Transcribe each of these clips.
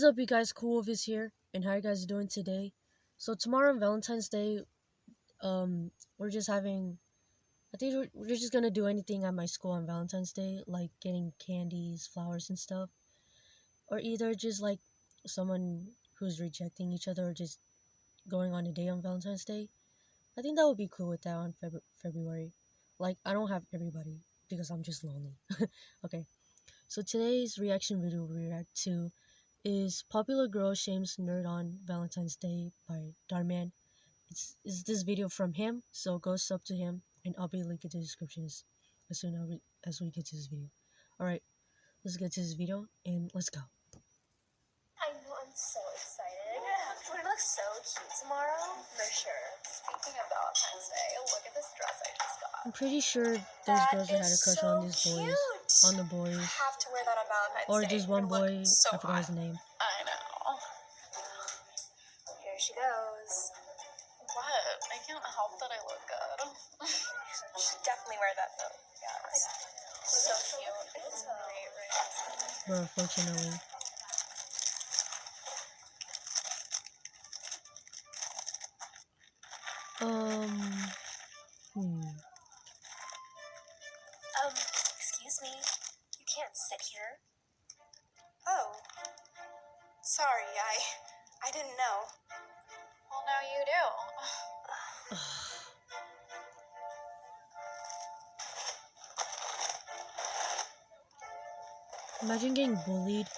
up, you guys? Cool is here, and how you guys doing today? So tomorrow on Valentine's Day, we're just having. I think we're just gonna do anything at my school on Valentine's Day, like getting candies, flowers, and stuff, or either just like someone who's rejecting each other, or just going on a date on Valentine's Day. I think that would be cool with that on February. Like I don't have everybody because I'm just lonely. Okay, so today's reaction video we react to is Popular Girl Shames Nerd on Valentine's Day by Darman. It's this video from him, so go sub to him, and I'll be linking in the description as soon as we get to this video. Alright, let's get to this video, and let's go. I know, I'm so excited. We're gonna look so cute tomorrow, for sure. Speaking of Valentine's Day, look at this dress I just got. I'm pretty sure there's girls that had a crush on these boys. On the boys. I have to wear that on Valentine's Or Day. just one boy, So I forgot his name. I know. Here she goes. What? I can't help that I look good. You should definitely wear that though. Yeah. So cute. It's great, right? Bro, unfortunately. Excuse me. You can't sit here. Oh. Sorry, I didn't know. Well, now you do. Imagine getting bullied.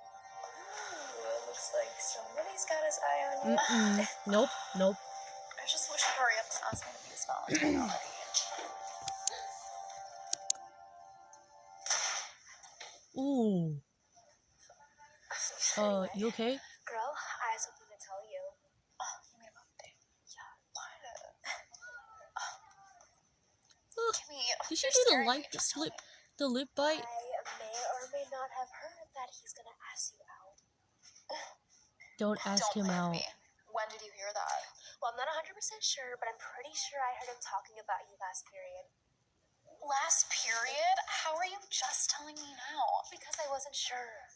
It looks like somebody's got his eye on you. Nope. I just wish you'd hurry up and ask me to be his Valentine already. Ooh. You okay? Girl, I have something to tell you. Oh, you mean about the date? Yeah, what? Kimmy, Did she you're do the scaring me. like the lip bite? I may or may not have heard that he's gonna ask you out. Don't ask him blame out. me. When did you hear that? Well, I'm not 100% sure, but I'm pretty sure I heard him talking about you last period. Last period? How are you just telling me now? Because I wasn't sure.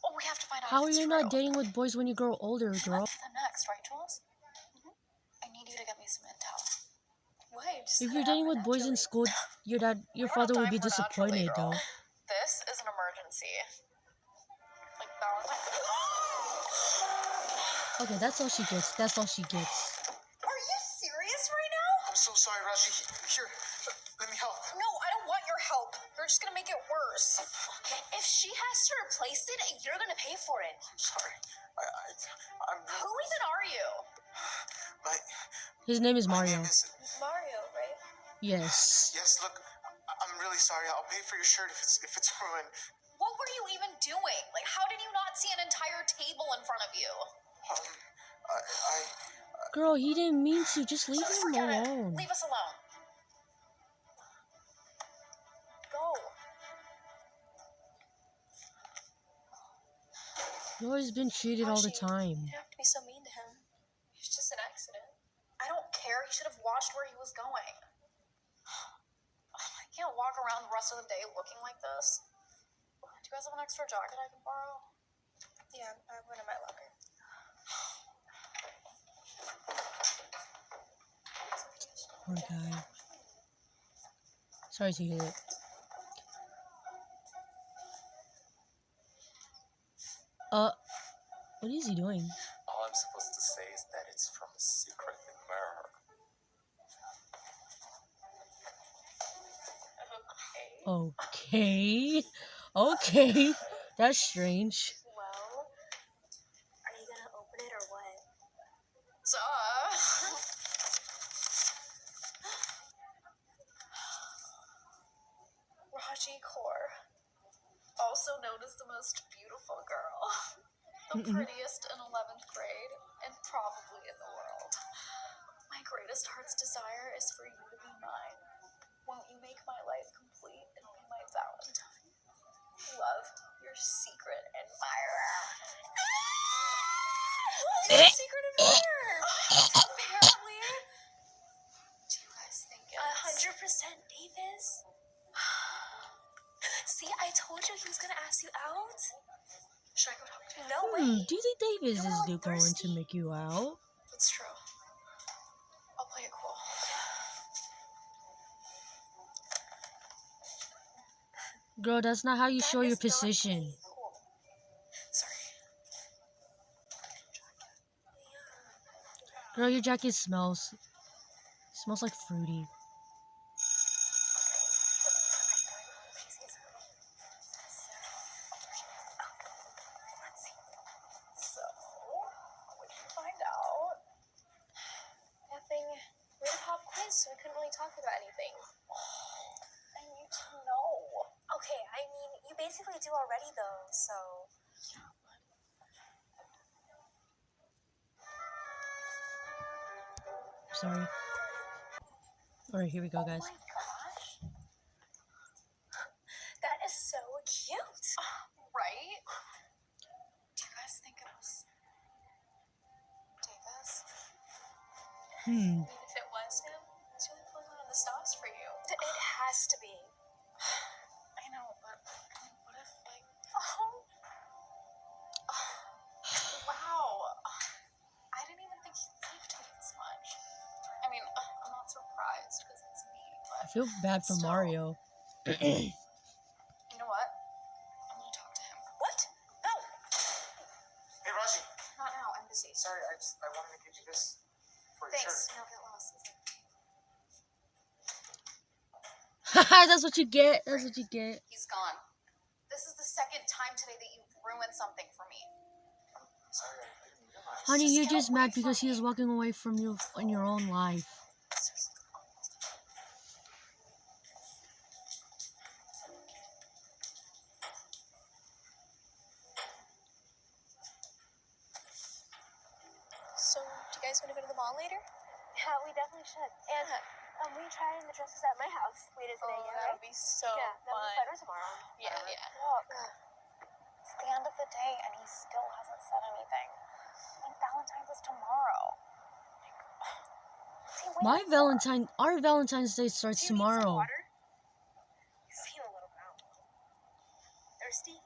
Oh, we have to find out How are if it's you true. not dating with boys when you grow older, girl? What's the next, right, Jules? I need you to get me some intel. Why? Just If gotta you're dating happen with boys in naturally. school, your We don't father have would be time for naturally, disappointed, girl. though. This is an emergency. Like Valentine. Okay, that's all she gets. That's all she gets. Are you serious right now? I'm so sorry, Raji. Here, let me help. No, I don't want your help. You're just gonna make it worse. If she has to replace it, you're gonna pay for it. I'm sorry. I'm. Who even are you? My His name is my Mario. name is. Mario, right? Yes. Yes. Look, I'm really sorry. I'll pay for your shirt if it's ruined. What were you even doing? Like, how did you not see an entire table in front of you? Girl, he didn't mean to. Just leave Just him forget alone. it. Leave us alone. Go. You've always been cheated all the time. You don't have to be so mean to him. It's just an accident. I don't care. He should have watched where he was going. I can't walk around the rest of the day looking like this. Do you guys have an extra jacket I can borrow? Yeah, I have one in my locker. Poor guy. Sorry to hear it. What is he doing? All I'm supposed to say is that it's from a secret admirer. Okay. That's strange. Well, are you gonna open it or what? Raji Kaur, also known as the most beautiful girl, the prettiest in 11th grade, and probably in the world. My greatest heart's desire is for you to be mine. Won't you make my life complete and be my Valentine? Love, your secret admirer. Your secret admirer. Davis. See, I told you he was gonna ask you out. Should I go talk to him? No way. Do you think Davis You were is all going to thirsty. make you out? That's true. I'll play it cool. Girl, that's not how you That show your is not position. playing cool. Sorry. Girl, your jacket smells like fruity. So, what did you find out? Nothing. We had a pop quiz, so we couldn't really talk about anything. I need to know. Okay, I mean, you basically do already, though, so. Sorry. Alright, here we go, guys. Oh my gosh. That is so cute. Right? Do you guys think it was Davis? I mean, if it was him, it's really pulling out of the stops for you. It has to be. I know, but what if, like, Oh. wow. I didn't even think he liked me this much. I mean, I'm not surprised because it's me, I but feel bad for Still. Mario. you know what? I'm gonna talk to him. What? No. Hey, Raji. Not now, I'm busy. Sorry, I wanted to give you this for your Thanks. shirt. No, get lost. That's what you get. That's what you get. He's gone. This is the second time today that you've ruined something for me. Sorry, I didn't realize. Honey, Just you're get just away mad because from he is me. walking away from you in your own life. So, do you guys want to go to the mall later? Yeah, we definitely should. And we try on the dresses at my house later today, Oh, yeah, that'll right? be so Yeah, that'll be fun. fun. Or tomorrow. Yeah, yeah. Look. It's the end of the day and he still hasn't said anything. And Valentine's is tomorrow. What's he waiting for? Our Valentine's Day starts Do you need some tomorrow. water? You seem a little brown. Thirsty?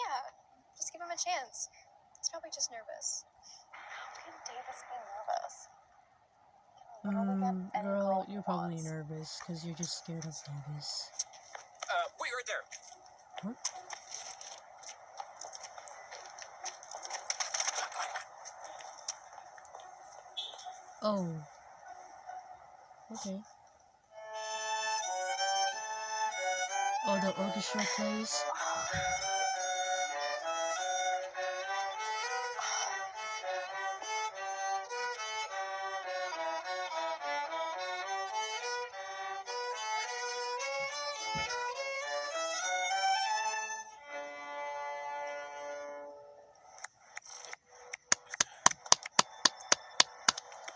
Yeah, just give him a chance. He's probably just nervous. How can Davis be nervous? He can literally get any Girl, he you're probably wants. nervous because you're just scared of Davis. Wait right there. What? Oh. Okay. Oh, the orchestra plays.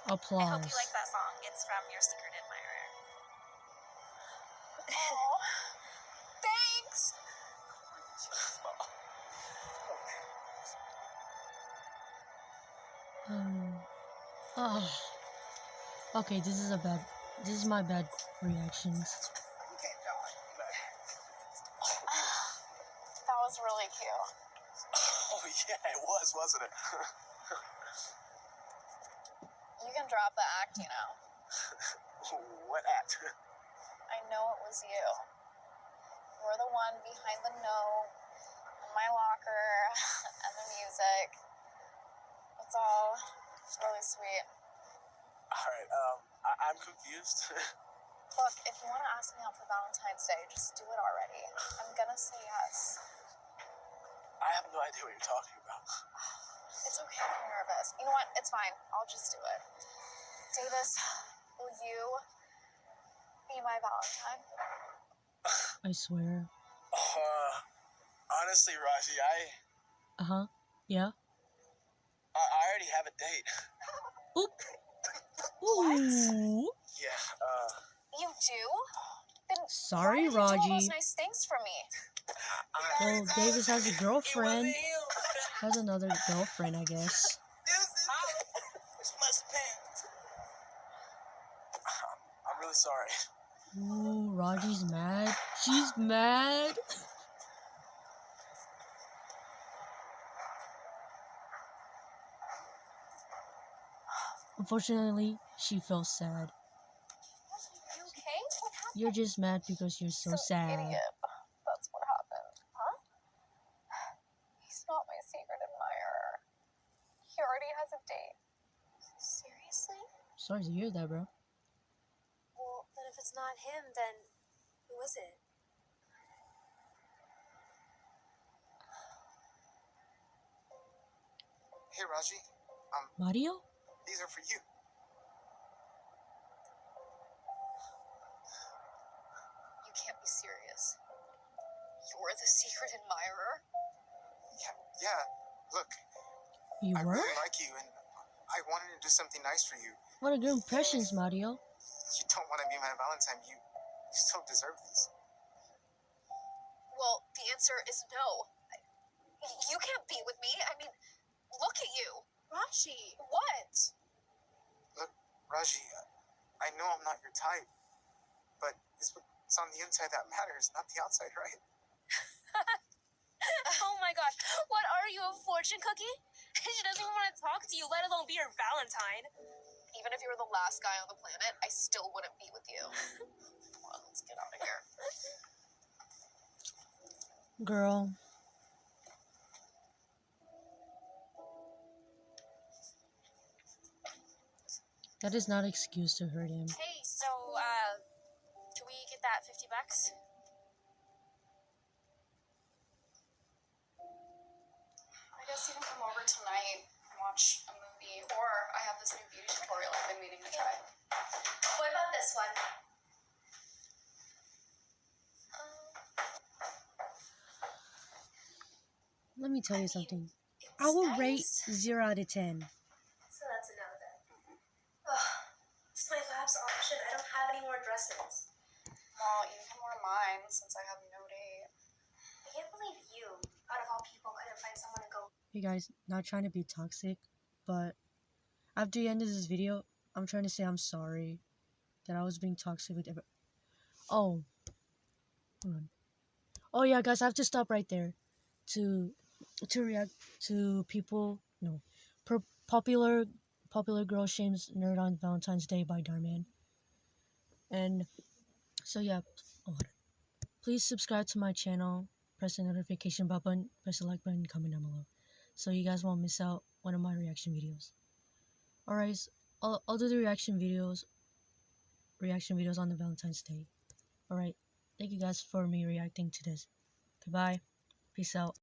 Applause. I hope you like that song. It's from your secret admirer. Oh, thanks! Oh. Okay, this is my bad reactions. That was really cute. Oh, yeah, it was, wasn't it? You can drop the act, you know. What act? I know it was you. You're the one behind the note, in my locker, and the music. It's all really sweet. All right, I'm confused. Look, if you want to ask me out for Valentine's Day, just do it already. I'm gonna say yes. I have no idea what you're talking about. It's okay if you're nervous. You know what? It's fine. I'll just do it. Davis, will you be my Valentine? I swear. Honestly, Raji, Yeah. I already have a date. Oop. Ooh. Yeah, You do? Then Sorry, why did you do all Raji. those nice things for me? Well, Davis has a girlfriend. Has another girlfriend, I guess. I'm really really sorry. Ooh, Raji's mad. She's mad. Unfortunately, she feels sad. You okay? What happened? You're just mad because you're so sad. Idiot. That's what happened. Huh? He's not my secret admirer. He already has a date. Seriously? Sorry to hear that, bro. Well, then if it's not him, then who is it? Hey, Raji. Mario? These are for you. You can't be serious. You're the secret admirer? Yeah. Look, You I were? really like you, and I wanted to do something nice for you. What a good impressions, Mario. You don't want to be my Valentine. You still deserve this. Well, the answer is no. You can't be with me. I mean, look at you. Rashi. What? Look, Raji, I know I'm not your type, but it's what's on the inside that matters, not the outside, right? Oh my gosh. What are you, a fortune cookie? She doesn't even want to talk to you, let alone be your Valentine. Even if you were the last guy on the planet, I still wouldn't be with you. Come on, let's get out of here. Girl. That is not an excuse to hurt him. Hey, so, can we get that $50? I guess you can come over tonight and watch a movie, or I have this new beauty tutorial I've been meaning to try. What about this one? Let me tell you something. It's I will nice. rate 0 out of 10. So that's a no then. Ugh, this is my lab's option. I don't have any more dresses. Well, you can wear mine since I have no date. I can't believe you, out of all people, couldn't find someone to go. Hey guys, not trying to be toxic, but after the end of this video, I'm trying to say I'm sorry that I was being toxic with Oh, hold on. Oh yeah, guys, I have to stop right there to react to people. No, popular girl shames nerd on Valentine's Day by Darman. And so yeah, oh, hold on. Please subscribe to my channel, press the notification button, press the like button, comment down below, so you guys won't miss out one of my reaction videos. Alright, I'll do the reaction videos on the Valentine's Day. Alright, thank you guys for me reacting to this. Goodbye, peace out.